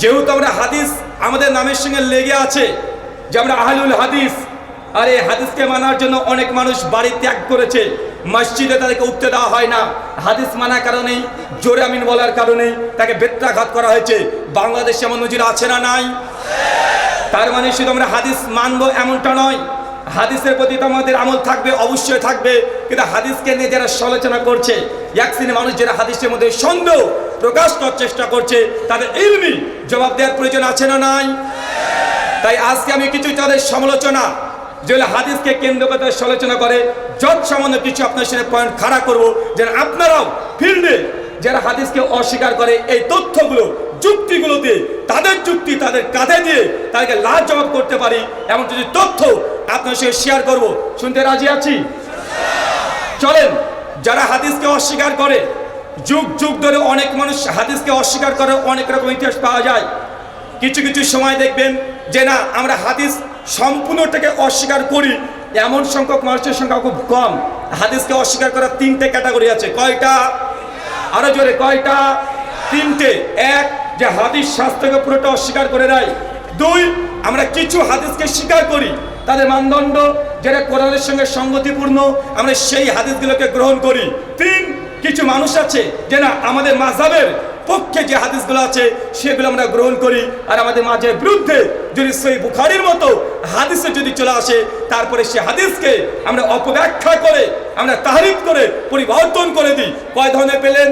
যেহেতু আমরা হাদিস আমাদের নামের সঙ্গে লেগে আছে যে আমরা আহলুল হাদিস, আর এই হাদিসকে মানার জন্য অনেক মানুষ বাড়ি ত্যাগ করেছে, মসজিদে তাদেরকে উঠতে দেওয়া হয় না, হাদিস মানার কারণেই, জোরে আমিন বলার কারণেই তাকে বেত্রাঘাত করা হয়েছে। বাংলাদেশে এমন নজির আছে না নাই? তার মানে শুধু আমরা হাদিস মানবো এমনটা নয়, হাদিসের প্রতি তো আমাদের আমল থাকবে, অবশ্যই থাকবে। কিন্তু হাদিসকে নিয়ে যারা সমালোচনা করছে, এক শ্রেণীর মানুষ যারা হাদিসের মধ্যে সন্দেহ প্রকাশ করার চেষ্টা করছে, তাদের ইলমি জবাব দেওয়ার প্রয়োজন আছে না নাই? তাই আজকে আমি কিছু তাদের সমালোচনা, যেগুলো হাদিসকে কেন্দ্র করে সমালোচনা করে, যত সামান্য কিছু আপনার সাথে পয়েন্ট খাড়া করবো, যেন আপনারাও ফিল্ডে যারা হাদিসকে অস্বীকার করে এই তথ্যগুলো, যুক্তিগুলো দিয়ে, তাদের যুক্তি তাদের কাঁধে দিয়ে তাদেরকে লাভ জবাব করতে পারি এমন কিছু তথ্য আপনার সঙ্গে শেয়ার করব। শুনতে রাজি আছি? চলেন। যারা হাদিসকে অস্বীকার করে, যুগ যুগ ধরে অনেক মানুষ হাদিসকে অস্বীকার করে, অনেক রকম ইতিহাস পাওয়া যায়। কিছু কিছু সময় দেখবেন যে না, আমরা হাদিস সম্পূর্ণটাকে অস্বীকার করি, এমন সংখ্যক মানুষের সংখ্যা খুব কম। হাদিসকে অস্বীকার করার তিনটে ক্যাটাগরি আছে। কয়টা? আরো জোরে, কয়টা? তিনটে। এক, যে হাদিস শাস্ত্রকে পুরোটা অস্বীকার করে দেয়। দুই, আমরা কিছু হাদিসকে স্বীকার করি, তাদের মানদণ্ড যেটা কোরআনের সঙ্গে সঙ্গতিপূর্ণ, আমরা সেই হাদিসগুলোকে গ্রহণ করি। তিন, কিছু মানুষ আছে যে না, আমাদের মাযহাবের পক্ষে যে হাদিসগুলো আছে সেগুলো আমরা গ্রহণ করি, আর আমাদের মাঝে বিরুদ্ধে যদি সহিহ বুখারীর মতো হাদিসে যদি চলে আসে, তারপরে সে হাদিসকে আমরা অপব্যাখ্যা করে, আমরা তাহরিফ করে পরিবর্তন করে দিই। কয় ধরনের পেলেন?